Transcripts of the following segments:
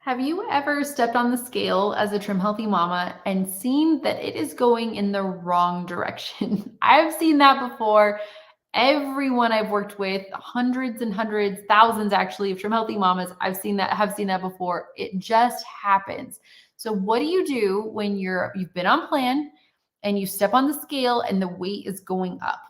Have you ever stepped on the scale as a trim healthy mama and seen that it is going in the wrong direction? I've seen that before. Everyone I've worked with, hundreds and hundreds, thousands actually of trim healthy mamas, have seen that before. It just happens. So what do you do when you've been on plan and you step on the scale and the weight is going up?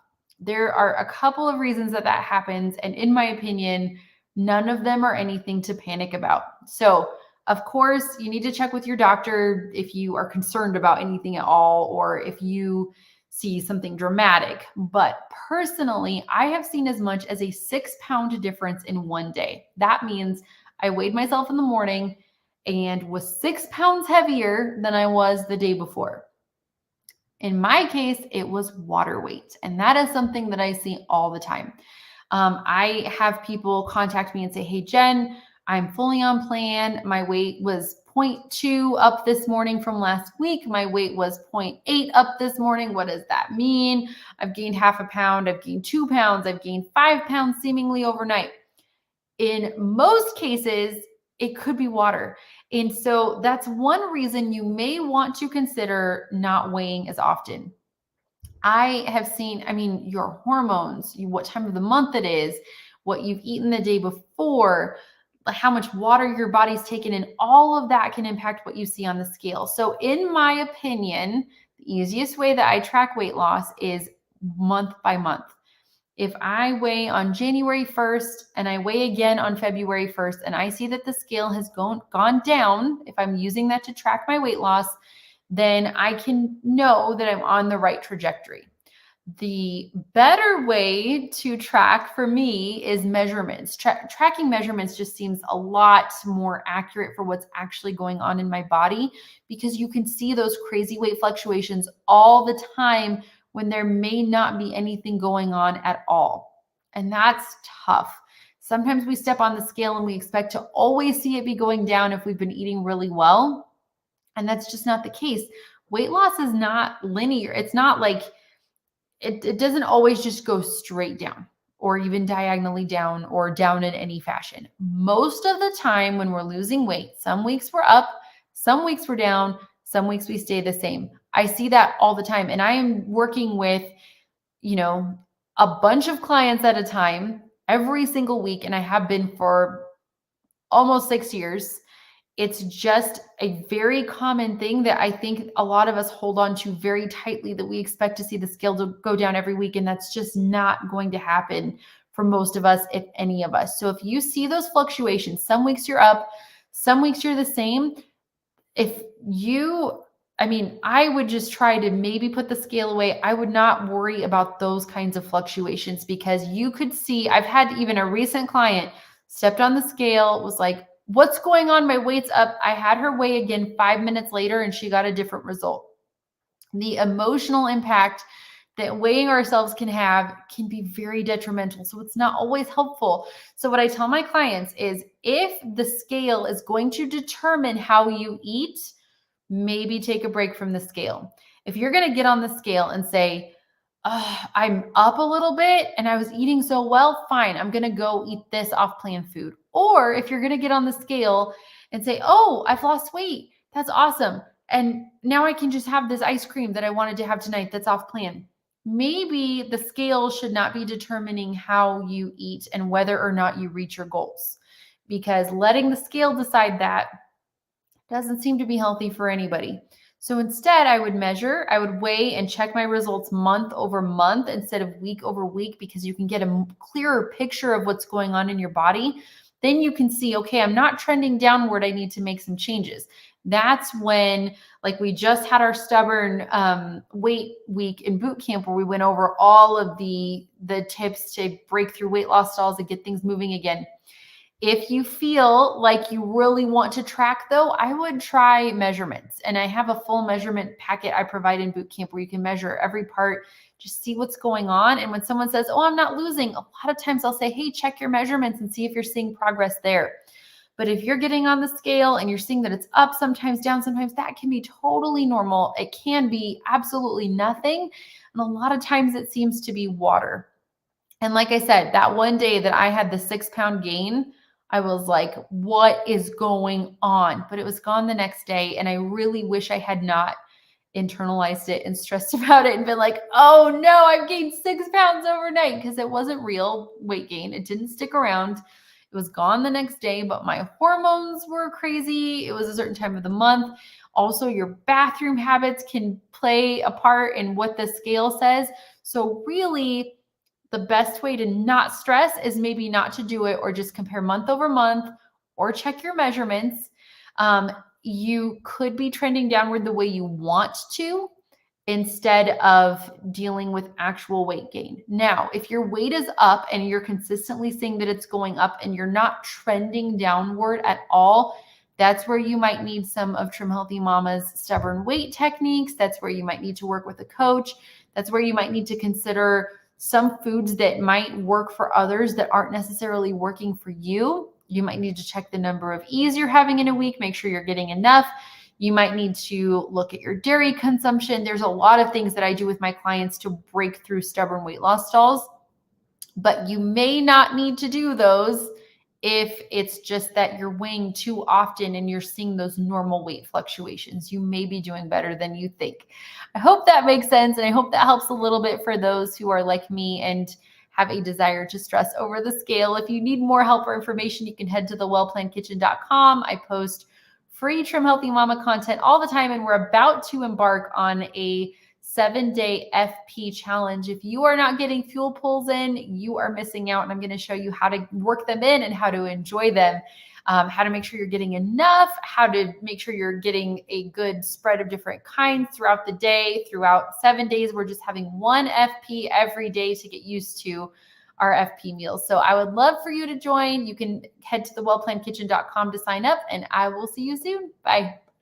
There are a couple of reasons that happens, and in my opinion, none of them are anything to panic about. So of course, you need to check with your doctor if you are concerned about anything at all, or if you see something dramatic. But personally, I have seen as much as a 6 pound difference in one day. That means I weighed myself in the morning and was 6 pounds heavier than I was the day before. In my case, it was water weight. And that is something that I see all the time. I have people contact me and say, "Hey, Jen, I'm fully on plan. My weight was zero point 0.2 up this morning from last week. My weight was zero point 0.8 up this morning. What does that mean? I've gained half a pound. I've gained 2 pounds. I've gained 5 pounds seemingly overnight." In most cases, it could be water. And so that's one reason you may want to consider not weighing as often. I have seen, your hormones, what time of the month it is, what you've eaten the day before, like how much water your body's taken, and all of that can impact what you see on the scale. So, in my opinion, the easiest way that I track weight loss is month by month. If I weigh on January 1st and I weigh again on February 1st and I see that the scale has gone down, if I'm using that to track my weight loss, then I can know that I'm on the right trajectory. The better way to track for me is measurements. Tracking measurements just seems a lot more accurate for what's actually going on in my body, because you can see those crazy weight fluctuations all the time when there may not be anything going on at all. And that's tough. Sometimes we step on the scale and we expect to always see it be going down if we've been eating really well. And that's just not the case. Weight loss is not linear. It's not like it doesn't always just go straight down or even diagonally down or down in any fashion. Most of the time when we're losing weight, some weeks we're up, some weeks we're down, some weeks we stay the same. I see that all the time. And I am working with, you know, a bunch of clients at a time every single week. And I have been for almost 6 years. It's just a very common thing that I think a lot of us hold on to very tightly, that we expect to see the scale to go down every week. And that's just not going to happen for most of us, if any of us. So if you see those fluctuations, some weeks you're up, some weeks you're the same. I would just try to maybe put the scale away. I would not worry about those kinds of fluctuations, because you could see, I've had even a recent client stepped on the scale, was like, "What's going on? My weight's up." I had her weigh again 5 minutes later and she got a different result. The emotional impact that weighing ourselves can have can be very detrimental. So it's not always helpful. So what I tell my clients is, if the scale is going to determine how you eat, maybe take a break from the scale. If you're going to get on the scale and say, "I'm up a little bit and I was eating so well, fine, I'm going to go eat this off-plan food." Or if you're going to get on the scale and say, "Oh, I've lost weight. That's awesome. And now I can just have this ice cream that I wanted to have tonight that's off plan." Maybe the scale should not be determining how you eat and whether or not you reach your goals, because letting the scale decide that doesn't seem to be healthy for anybody. So instead, I would weigh and check my results month over month instead of week over week, because you can get a clearer picture of what's going on in your body. Then you can see, okay, I'm not trending downward. I need to make some changes. That's when, like, we just had our stubborn weight week in boot camp, where we went over all of the tips to break through weight loss stalls and get things moving again. If you feel like you really want to track, though, I would try measurements. And I have a full measurement packet I provide in boot camp where you can measure every part, just see what's going on. And when someone says, "Oh, I'm not losing," a lot of times I'll say, "Hey, check your measurements and see if you're seeing progress there." But if you're getting on the scale and you're seeing that it's up, sometimes down, sometimes, that can be totally normal. It can be absolutely nothing. And a lot of times it seems to be water. And like I said, that one day that I had the 6 pound gain, I was like, what is going on? But it was gone the next day. And I really wish I had not internalized it and stressed about it and been like, oh no, I've gained 6 pounds overnight, because it wasn't real weight gain. It didn't stick around. It was gone the next day, but my hormones were crazy. It was a certain time of the month. Also, your bathroom habits can play a part in what the scale says. So really, the best way to not stress is maybe not to do it, or just compare month over month, or check your measurements. You could be trending downward the way you want to, instead of dealing with actual weight gain. Now, if your weight is up and you're consistently seeing that it's going up and you're not trending downward at all, that's where you might need some of Trim Healthy Mama's stubborn weight techniques. That's where you might need to work with a coach. That's where you might need to consider some foods that might work for others that aren't necessarily working for you. You might need to check the number of E's you're having in a week, make sure you're getting enough. You might need to look at your dairy consumption. There's a lot of things that I do with my clients to break through stubborn weight loss stalls, but you may not need to do those if it's just that you're weighing too often and you're seeing those normal weight fluctuations. You may be doing better than you think. I hope that makes sense, and I hope that helps a little bit for those who are like me and have a desire to stress over the scale. If you need more help or information, you can head to thewellplannedkitchen.com. I post free Trim Healthy Mama content all the time, and we're about to embark on a 7-day FP challenge. If you are not getting fuel pulls in, you are missing out, and I'm going to show you how to work them in and how to enjoy them, how to make sure you're getting enough, how to make sure you're getting a good spread of different kinds throughout the day. Throughout 7 days, we're just having one FP every day to get used to our FP meals. So I would love for you to join. You can head to thewellplannedkitchen.com to sign up, and I will see you soon. Bye.